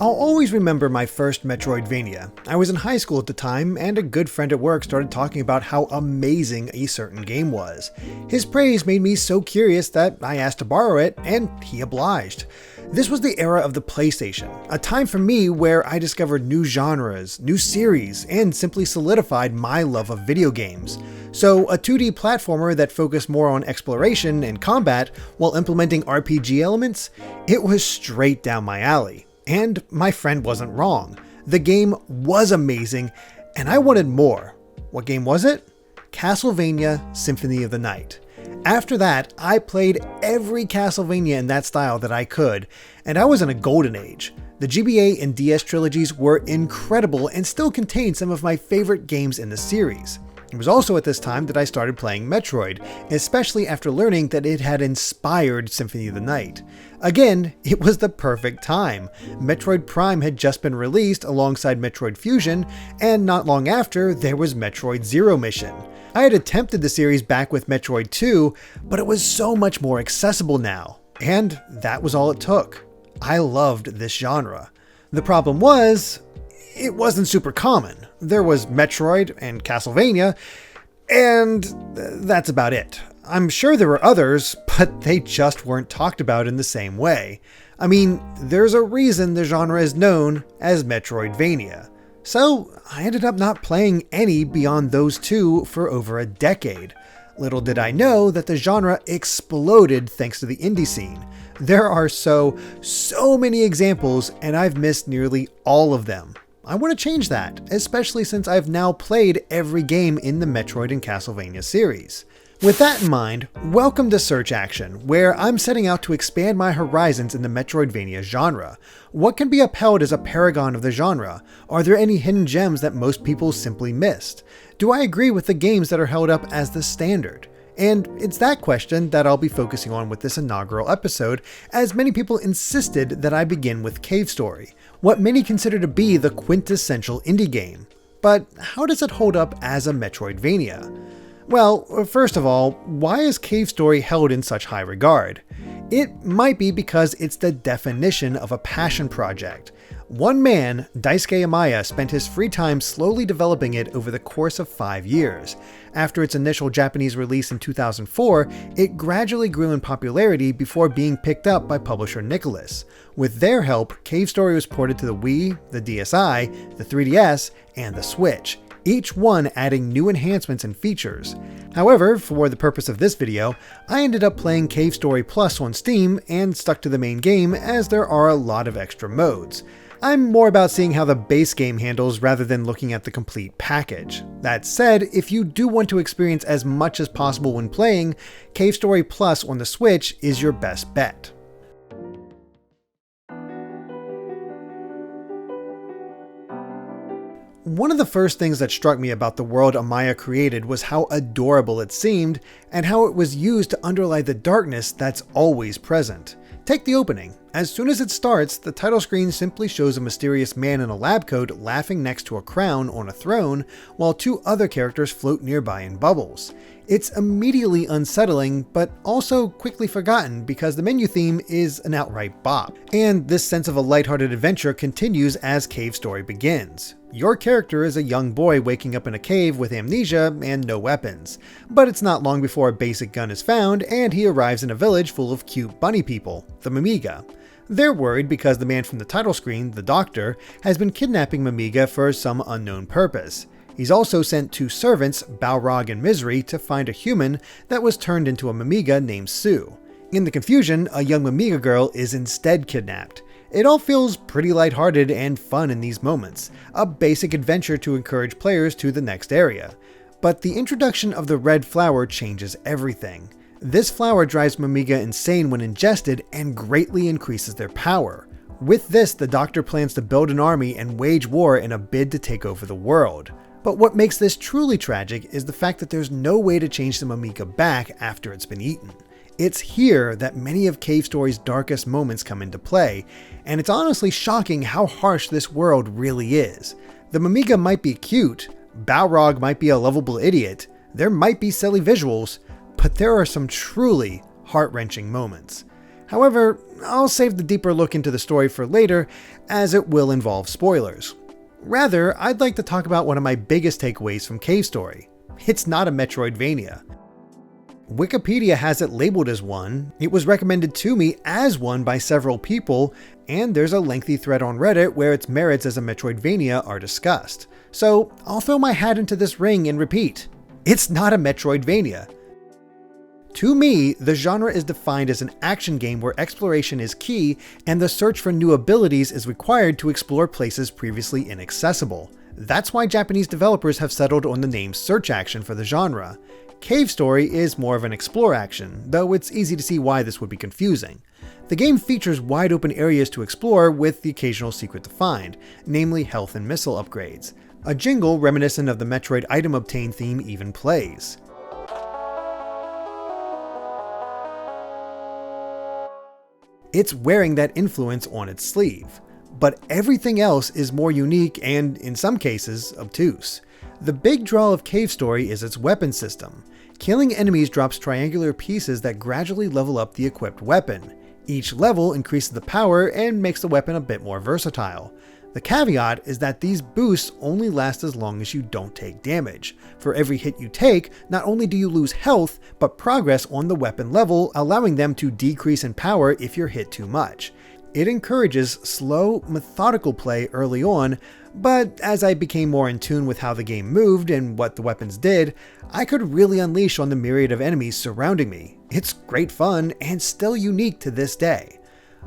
I'll always remember my first Metroidvania. I was in high school at the time, and a good friend at work started talking about how amazing a certain game was. His praise made me so curious that I asked to borrow it, and he obliged. This was the era of the PlayStation, a time for me where I discovered new genres, new series, and simply solidified my love of video games. So a 2D platformer that focused more on exploration and combat while implementing RPG elements, it was straight down my alley. And my friend wasn't wrong. The game was amazing, and I wanted more. What game was it? Castlevania Symphony of the Night. After that, I played every Castlevania in that style that I could, and I was in a golden age. The GBA and DS trilogies were incredible and still contain some of my favorite games in the series. It was also at this time that I started playing Metroid, especially after learning that it had inspired Symphony of the Night. Again, it was the perfect time. Metroid Prime had just been released alongside Metroid Fusion, and not long after, there was Metroid Zero Mission. I had attempted the series back with Metroid 2, but it was so much more accessible now, and that was all it took. I loved this genre. The problem was, it wasn't super common. There was Metroid and Castlevania, and that's about it. I'm sure there were others, but they just weren't talked about in the same way. I mean, there's a reason the genre is known as Metroidvania. So I ended up not playing any beyond those two for over a decade. Little did I know that the genre exploded thanks to the indie scene. There are so many examples, and I've missed nearly all of them. I want to change that, especially since I've now played every game in the Metroid and Castlevania series. With that in mind, welcome to Search Action, where I'm setting out to expand my horizons in the Metroidvania genre. What can be upheld as a paragon of the genre? Are there any hidden gems that most people simply missed? Do I agree with the games that are held up as the standard? And it's that question that I'll be focusing on with this inaugural episode, as many people insisted that I begin with Cave Story, what many consider to be the quintessential indie game. But how does it hold up as a Metroidvania? Well, first of all, why is Cave Story held in such high regard? It might be because it's the definition of a passion project. One man, Daisuke Amaya, spent his free time slowly developing it over the course of 5 years. After its initial Japanese release in 2004, it gradually grew in popularity before being picked up by publisher Nicholas. With their help, Cave Story was ported to the Wii, the DSi, the 3DS, and the Switch, each one adding new enhancements and features. However, for the purpose of this video, I ended up playing Cave Story Plus on Steam and stuck to the main game as there are a lot of extra modes. I'm more about seeing how the base game handles rather than looking at the complete package. That said, if you do want to experience as much as possible when playing, Cave Story Plus on the Switch is your best bet. One of the first things that struck me about the world Amaya created was how adorable it seemed, and how it was used to underlie the darkness that's always present. Take the opening. As soon as it starts, the title screen simply shows a mysterious man in a lab coat laughing next to a crown on a throne, while two other characters float nearby in bubbles. It's immediately unsettling, but also quickly forgotten because the menu theme is an outright bop. And this sense of a lighthearted adventure continues as Cave Story begins. Your character is a young boy waking up in a cave with amnesia and no weapons. But it's not long before a basic gun is found and he arrives in a village full of cute bunny people, the Mimiga. They're worried because the man from the title screen, the Doctor, has been kidnapping Mimiga for some unknown purpose. He's also sent two servants, Balrog and Misery, to find a human that was turned into a Mimiga named Sue. In the confusion, a young Mimiga girl is instead kidnapped. It all feels pretty lighthearted and fun in these moments, a basic adventure to encourage players to the next area. But the introduction of the red flower changes everything. This flower drives Mimiga insane when ingested and greatly increases their power. With this, the Doctor plans to build an army and wage war in a bid to take over the world. But what makes this truly tragic is the fact that there's no way to change the Mimiga back after it's been eaten. It's here that many of Cave Story's darkest moments come into play, and it's honestly shocking how harsh this world really is. The Mimiga might be cute, Balrog might be a lovable idiot, there might be silly visuals, but there are some truly heart-wrenching moments. However, I'll save the deeper look into the story for later, as it will involve spoilers. Rather, I'd like to talk about one of my biggest takeaways from Cave Story. It's not a Metroidvania. Wikipedia has it labeled as one, it was recommended to me as one by several people, and there's a lengthy thread on Reddit where its merits as a Metroidvania are discussed. So I'll throw my hat into this ring and repeat, it's not a Metroidvania. To me, the genre is defined as an action game where exploration is key and the search for new abilities is required to explore places previously inaccessible. That's why Japanese developers have settled on the name search action for the genre. Cave Story is more of an explore action, though it's easy to see why this would be confusing. The game features wide open areas to explore with the occasional secret to find, namely health and missile upgrades. A jingle reminiscent of the Metroid item obtain theme even plays. It's wearing that influence on its sleeve. But everything else is more unique and, in some cases, obtuse. The big draw of Cave Story is its weapon system. Killing enemies drops triangular pieces that gradually level up the equipped weapon. Each level increases the power and makes the weapon a bit more versatile. The caveat is that these boosts only last as long as you don't take damage. For every hit you take, not only do you lose health, but progress on the weapon level, allowing them to decrease in power if you're hit too much. It encourages slow, methodical play early on, but as I became more in tune with how the game moved and what the weapons did, I could really unleash on the myriad of enemies surrounding me. It's great fun and still unique to this day.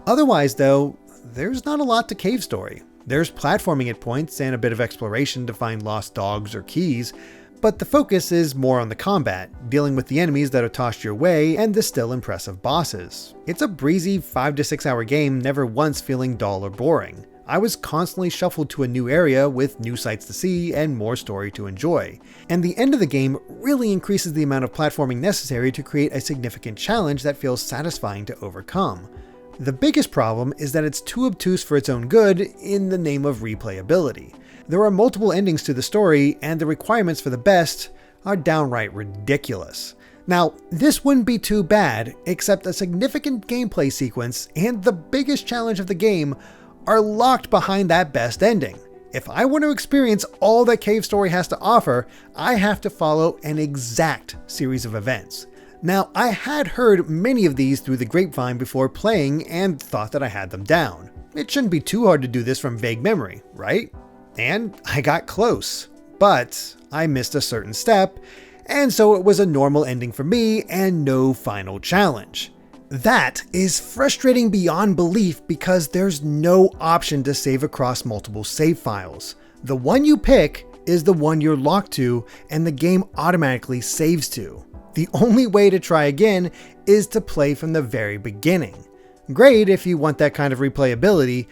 Otherwise though, there's not a lot to Cave Story. There's platforming at points and a bit of exploration to find lost dogs or keys, but the focus is more on the combat, dealing with the enemies that are tossed your way and the still impressive bosses. It's a breezy 5 to 6 hour game, never once feeling dull or boring. I was constantly shuffled to a new area with new sights to see and more story to enjoy. And the end of the game really increases the amount of platforming necessary to create a significant challenge that feels satisfying to overcome. The biggest problem is that it's too obtuse for its own good in the name of replayability. There are multiple endings to the story, and the requirements for the best are downright ridiculous. Now, this wouldn't be too bad, except a significant gameplay sequence and the biggest challenge of the game are locked behind that best ending. If I want to experience all that Cave Story has to offer, I have to follow an exact series of events. Now, I had heard many of these through the grapevine before playing and thought that I had them down. It shouldn't be too hard to do this from vague memory, right? And I got close, but I missed a certain step, and so it was a normal ending for me and no final challenge. That is frustrating beyond belief because there's no option to save across multiple save files. The one you pick is the one you're locked to and the game automatically saves to. The only way to try again is to play from the very beginning. Great if you want that kind of replayability,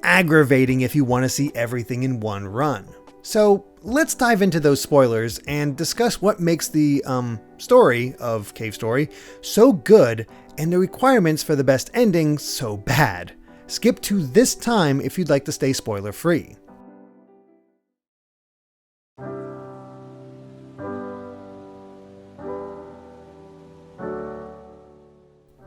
aggravating if you want to see everything in one run. So let's dive into those spoilers and discuss what makes the story of Cave Story so good and the requirements for the best ending so bad. Skip to this time if you'd like to stay spoiler free.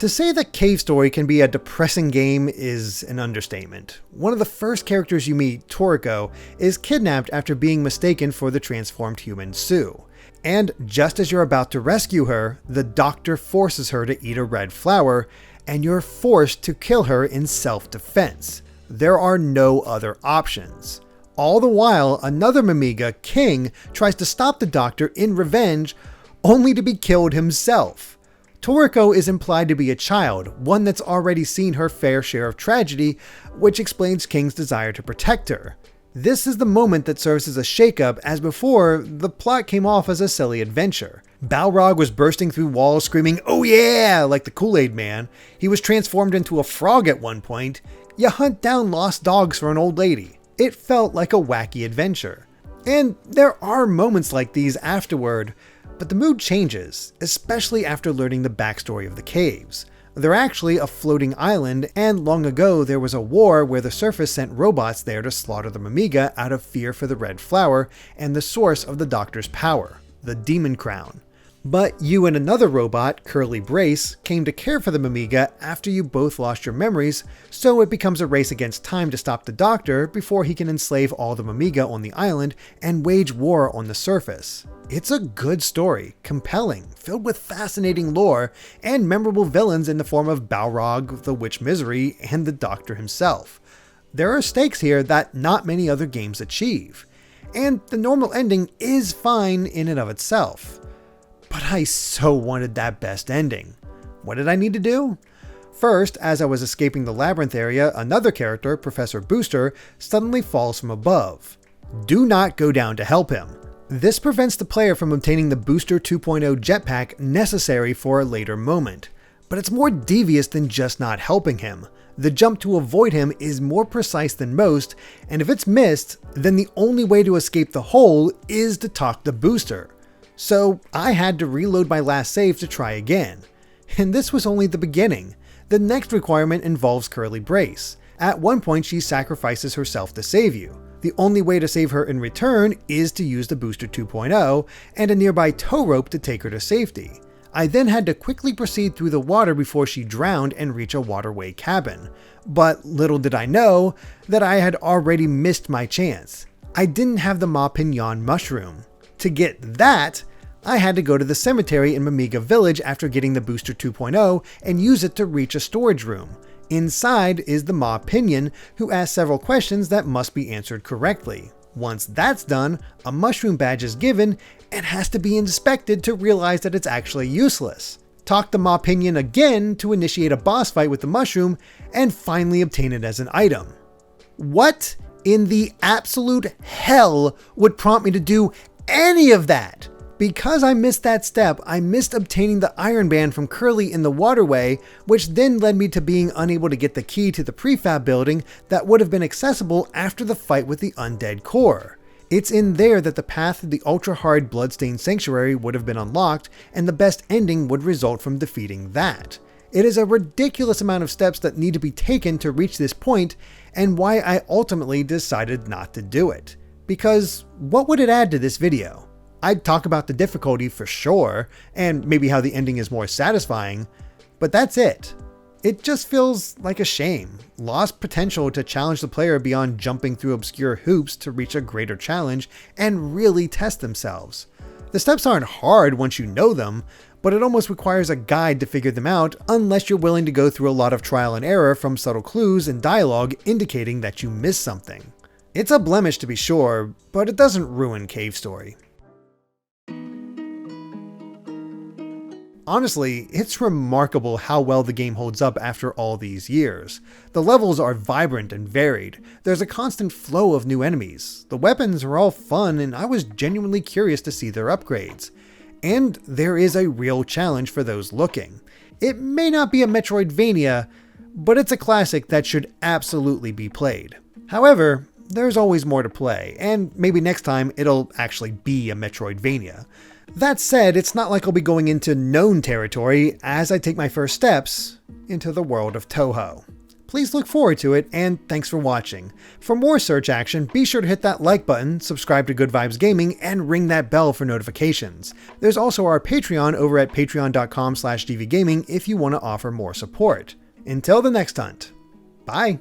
To say that Cave Story can be a depressing game is an understatement. One of the first characters you meet, Toriko, is kidnapped after being mistaken for the transformed human Sue. And just as you're about to rescue her, the doctor forces her to eat a red flower, and you're forced to kill her in self-defense. There are no other options. All the while, another Mimiga, King, tries to stop the doctor in revenge, only to be killed himself. Toriko is implied to be a child, one that's already seen her fair share of tragedy, which explains King's desire to protect her. This is the moment that serves as a shakeup, as before, the plot came off as a silly adventure. Balrog was bursting through walls screaming, "Oh yeah!" like the Kool-Aid Man. He was transformed into a frog at one point. You hunt down lost dogs for an old lady. It felt like a wacky adventure. And there are moments like these afterward, but the mood changes, especially after learning the backstory of the caves. They're actually a floating island, and long ago there was a war where the surface sent robots there to slaughter the Mimiga out of fear for the red flower and the source of the doctor's power, the Demon Crown. But you and another robot, Curly Brace, came to care for the Mamiga after you both lost your memories, so it becomes a race against time to stop the Doctor before he can enslave all the Mamiga on the island and wage war on the surface. It's a good story, compelling, filled with fascinating lore, and memorable villains in the form of Balrog, the Witch Misery, and the Doctor himself. There are stakes here that not many other games achieve, and the normal ending is fine in and of itself. But I so wanted that best ending. What did I need to do? First, as I was escaping the labyrinth area, another character, Professor Booster, suddenly falls from above. Do not go down to help him. This prevents the player from obtaining the Booster 2.0 jetpack necessary for a later moment. But it's more devious than just not helping him. The jump to avoid him is more precise than most, and if it's missed, then the only way to escape the hole is to talk the Booster. So I had to reload my last save to try again. And this was only the beginning. The next requirement involves Curly Brace. At one point she sacrifices herself to save you. The only way to save her in return is to use the Booster 2.0 and a nearby tow rope to take her to safety. I then had to quickly proceed through the water before she drowned and reach a waterway cabin. But little did I know that I had already missed my chance. I didn't have the Ma Pignon mushroom. To get that, I had to go to the cemetery in Mamiga Village after getting the Booster 2.0 and use it to reach a storage room. Inside is the Ma Pinion, who asks several questions that must be answered correctly. Once that's done, a mushroom badge is given and has to be inspected to realize that it's actually useless. Talk the Ma Pinion again to initiate a boss fight with the mushroom and finally obtain it as an item. What in the absolute hell would prompt me to do any of that? Because I missed that step, I missed obtaining the Iron Band from Curly in the waterway, which then led me to being unable to get the key to the prefab building that would have been accessible after the fight with the Undead Core. It's in there that the path to the ultra-hard Bloodstained Sanctuary would have been unlocked, and the best ending would result from defeating that. It is a ridiculous amount of steps that need to be taken to reach this point, and why I ultimately decided not to do it. Because what would it add to this video? I'd talk about the difficulty for sure, and maybe how the ending is more satisfying, but that's it. It just feels like a shame. Lost potential to challenge the player beyond jumping through obscure hoops to reach a greater challenge and really test themselves. The steps aren't hard once you know them, but it almost requires a guide to figure them out unless you're willing to go through a lot of trial and error from subtle clues and dialogue indicating that you missed something. It's a blemish to be sure, but it doesn't ruin Cave Story. Honestly, it's remarkable how well the game holds up after all these years. The levels are vibrant and varied. There's a constant flow of new enemies. The weapons are all fun, and I was genuinely curious to see their upgrades. And there is a real challenge for those looking. It may not be a Metroidvania, but it's a classic that should absolutely be played. However, there's always more to play, and maybe next time it'll actually be a Metroidvania. That said, it's not like I'll be going into known territory as I take my first steps into the world of Touhou. Please look forward to it, and thanks for watching. For more search action, be sure to hit that like button, subscribe to Good Vibes Gaming, and ring that bell for notifications. There's also our Patreon over at patreon.com/dvgaming if you want to offer more support. Until the next hunt, bye!